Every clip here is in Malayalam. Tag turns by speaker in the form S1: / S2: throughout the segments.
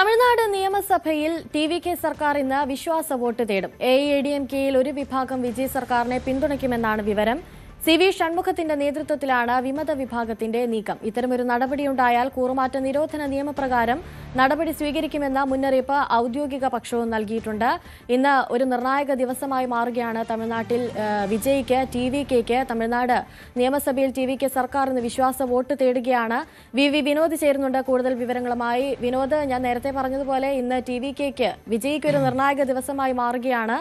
S1: തമിഴ്നാട് നിയമസഭയിൽ ടി.വി.കെ സർക്കാർ ഇന്ന് വിശ്വാസ വോട്ട് തേടും. എ.ഐ.എ.ഡി.എം.കെയിൽ ഒരു വിഭാഗം വിജയ് സർക്കാരിനെ പിന്തുണയ്ക്കുമെന്നാണ് വിവരം. സി.വി. ഷൺമുഖത്തിന്റെ നേതൃത്വത്തിലാണ് വിമത വിഭാഗത്തിന്റെ നീക്കം. ഇത്തരമൊരു നടപടിയുണ്ടായാൽ കൂറുമാറ്റ നിരോധന നിയമപ്രകാരം നടപടി സ്വീകരിക്കുമെന്ന മുന്നറിയിപ്പ് ഔദ്യോഗിക പക്ഷവും നൽകിയിട്ടുണ്ട്. ഇന്ന് ഒരു നിർണായക ദിവസമായി മാറുകയാണ് തമിഴ്നാട്ടിൽ. വിജയ്ക്ക് ടി.വി.കെയ്ക്ക് തമിഴ്നാട് നിയമസഭയിൽ ടി.വി.കെ സർക്കാർ ഇന്ന് വിശ്വാസ വോട്ട് തേടുകയാണ്. വി വിനോദ് ചേരുന്നുണ്ട് കൂടുതൽ വിവരങ്ങളുമായി. വിനോദ്, ഞാൻ നേരത്തെ പറഞ്ഞതുപോലെ ഇന്ന് ടി.വി.കെയ്ക്ക് വിജയ്ക്ക് ഒരു നിർണായക ദിവസമായി മാറുകയാണ്.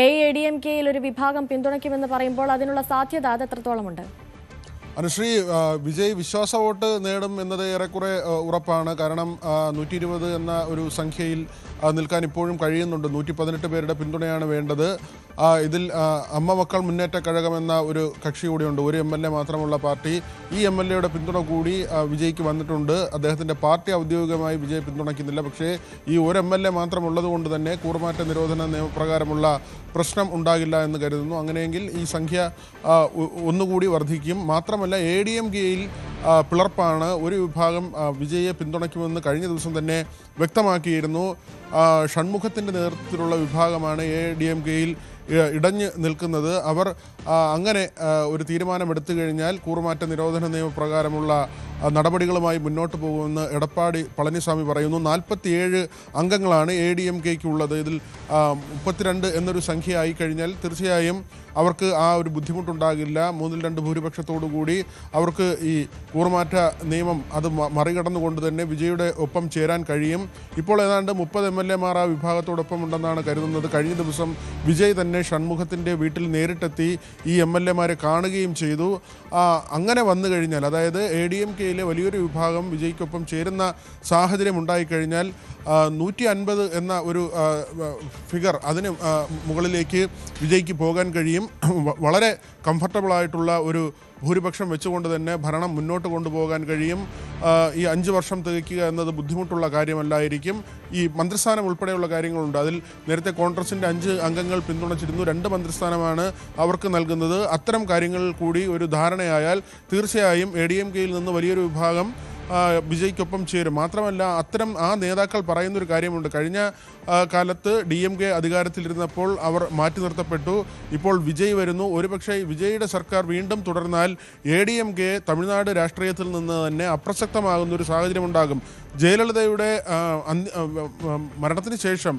S1: എ.ഐ.എ.ഡി.എം.കെയിൽ ഒരു വിഭാഗം പിന്തുണയ്ക്കുമെന്ന് പറയുമ്പോൾ അതിനുള്ള സാധ്യത അത് എത്രത്തോളമുണ്ട്?
S2: അനുശ്രീ, വിജയ് വിശ്വാസ വോട്ട് നേടും എന്നത് ഏറെക്കുറെ ഉറപ്പാണ്. കാരണം 120 എന്ന ഒരു സംഖ്യയിൽ നിൽക്കാൻ ഇപ്പോഴും കഴിയുന്നുണ്ട്. 118 പേരുടെ പിന്തുണയാണ് വേണ്ടത്. ഇതിൽ അമ്മ മക്കൾ മുന്നേറ്റ കഴകം എന്ന ഒരു കക്ഷി കൂടിയുണ്ട്. ഒരു എം.എൽ.എ മാത്രമുള്ള പാർട്ടി. ഈ എം.എൽ.എയുടെ പിന്തുണ കൂടി വിജയ്ക്ക് വന്നിട്ടുണ്ട്. അദ്ദേഹത്തിൻ്റെ പാർട്ടി ഔദ്യോഗികമായി വിജയ് പിന്തുണയ്ക്കുന്നില്ല. പക്ഷേ ഈ ഒരു എം.എൽ.എ മാത്രമുള്ളത് കൊണ്ട് തന്നെ കൂറുമാറ്റ നിരോധന നിയമപ്രകാരമുള്ള പ്രശ്നം ഉണ്ടാകില്ല എന്ന് കരുതുന്നു. അങ്ങനെയെങ്കിൽ ഈ സംഖ്യ ഒന്നുകൂടി വർദ്ധിക്കും. മാത്രമല്ല, എ.ഡി.എം.കെയിൽ പിളർപ്പാണ്. ഒരു വിഭാഗം വിജയെ പിന്തുണയ്ക്കുമെന്ന് കഴിഞ്ഞ ദിവസം തന്നെ വ്യക്തമാക്കിയിരുന്നു. ഷൺമുഖത്തിൻ്റെ നേതൃത്വത്തിലുള്ള വിഭാഗമാണ് എ.ഡി.എം.കെയിൽ ഇടഞ്ഞു നിൽക്കുന്നത്. അവർ അങ്ങനെ ഒരു തീരുമാനമെടുത്തു കഴിഞ്ഞാൽ കൂറുമാറ്റ നിരോധന നിയമപ്രകാരമുള്ള നടപടികളുമായി മുന്നോട്ട് പോകുമെന്ന് എടപ്പാടി പളനിസ്വാമി പറയുന്നു. 47 അംഗങ്ങളാണ് എ.ഡി.എം.കെയ്ക്കുള്ളത്. ഇതിൽ 32 എന്നൊരു സംഖ്യ ആയി കഴിഞ്ഞാൽ തീർച്ചയായും അവർക്ക് ആ ഒരു ബുദ്ധിമുട്ടുണ്ടാകില്ല. 3/2 ഭൂരിപക്ഷത്തോടു കൂടി അവർക്ക് ഈ കൂറുമാറ്റ നിയമം അത് മറികടന്നുകൊണ്ട് തന്നെ വിജയുടെ ഒപ്പം ചേരാൻ കഴിയും. ഇപ്പോൾ ഏതാണ്ട് 30 എം.എൽ.എമാർ ആ വിഭാഗത്തോടൊപ്പം ഉണ്ടെന്നാണ് കരുതുന്നത്. കഴിഞ്ഞ ദിവസം വിജയ് തന്നെ ഷൺമുഖത്തിൻ്റെ വീട്ടിൽ നേരിട്ടെത്തി ഈ എം.എൽ.എമാരെ കാണുകയും ചെയ്തു. അങ്ങനെ വന്നു കഴിഞ്ഞാൽ, അതായത് എ.ഡി.എം.കെയിലെ വലിയൊരു വിഭാഗം വിജയ്ക്കൊപ്പം ചേരുന്ന സാഹചര്യം ഉണ്ടായിക്കഴിഞ്ഞാൽ 150 എന്ന ഒരു ഫിഗർ, അതിന് മുകളിലേക്ക് വിജയ്ക്ക് പോകാൻ കഴിയും. വളരെ കംഫർട്ടബിളായിട്ടുള്ള ഒരു ഭൂരിപക്ഷം വെച്ചുകൊണ്ട് തന്നെ ഭരണം മുന്നോട്ട് കൊണ്ടുപോകാൻ കഴിയും. ഈ 5 വർഷം തികയ്ക്കുക എന്നത് ബുദ്ധിമുട്ടുള്ള കാര്യമല്ലായിരിക്കും. ഈ മന്ത്രിസ്ഥാനം ഉൾപ്പെടെയുള്ള കാര്യങ്ങളുണ്ട്. അതിൽ നേരത്തെ കോൺഗ്രസിൻ്റെ 5 അംഗങ്ങൾ പിന്തുണച്ചിരുന്നു. 2 മന്ത്രിസ്ഥാനമാണ് അവർക്ക് നൽകുന്നത്. അത്തരം കാര്യങ്ങളിൽ കൂടി ഒരു ധാരണയായാൽ തീർച്ചയായും എ.ഡി.എം.കെയിൽ നിന്ന് വലിയൊരു വിഭാഗം വിജയ്ക്കൊപ്പം ചേരും. മാത്രമല്ല, ആ നേതാക്കൾ പറയുന്നൊരു കാര്യമുണ്ട്. കഴിഞ്ഞ കാലത്ത് DMK അധികാരത്തിലിരുന്നപ്പോൾ അവർ മാറ്റി നിർത്തപ്പെട്ടു. ഇപ്പോൾ വിജയ് വരുന്നു. ഒരുപക്ഷെ വിജയുടെ സർക്കാർ വീണ്ടും തുടർന്നാൽ ADMK തമിഴ്നാട് രാഷ്ട്രീയത്തിൽ നിന്ന് തന്നെ അപ്രസക്തമാകുന്നൊരു സാഹചര്യമുണ്ടാകും. ജയലളിതയുടെ മരണത്തിന് ശേഷം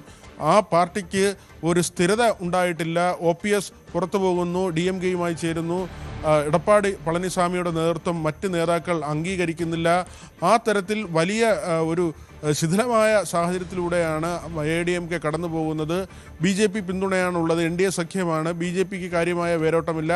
S2: ആ പാർട്ടിക്ക് ഒരു സ്ഥിരത ഉണ്ടായിട്ടില്ല. OPS പുറത്തു പോകുന്നു, DMKയുമായി ചേരുന്നു. എടപ്പാടി പളനിസ്വാമിയുടെ നേതൃത്വം മറ്റ് നേതാക്കൾ അംഗീകരിക്കുന്നില്ല. ആ തരത്തിൽ വലിയ ഒരു ശിഥിലമായ സാഹചര്യത്തിലൂടെയാണ് ADMK കടന്നു പോകുന്നത്. BJP പിന്തുണയാണുള്ളത്. NDA സഖ്യമാണ്. BJPക്ക് കാര്യമായ വേരോട്ടമില്ല.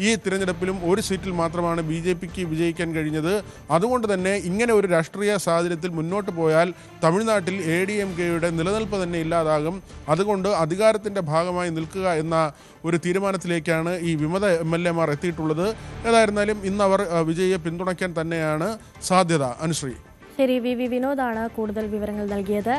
S2: ഈ തിരഞ്ഞെടുപ്പിലും ഒരു സീറ്റിൽ മാത്രമാണ് BJPക്ക് വിജയിക്കാൻ കഴിഞ്ഞത്. അതുകൊണ്ട് തന്നെ ഇങ്ങനെ ഒരു രാഷ്ട്രീയ സാഹചര്യത്തിൽ മുന്നോട്ട് പോയാൽ തമിഴ്നാട്ടിൽ ADMKയുടെ നിലനിൽപ്പ് തന്നെ ഇല്ലാതാകും. അതുകൊണ്ട് അധികാരത്തിൻ്റെ ഭാഗമായി നിൽക്കുക എന്ന ഒരു തീരുമാനത്തിലേക്കാണ് ഈ വിമത MLA മാർ എത്തിയിട്ടുള്ളത്. ഏതായിരുന്നാലും ഇന്ന് അവർ വിജയെ പിന്തുണയ്ക്കാൻ തന്നെയാണ് സാധ്യത. അനുശ്രീ.
S1: ശരി, വി വിനോദാണ് കൂടുതൽ വിവരങ്ങൾ നൽകിയത്.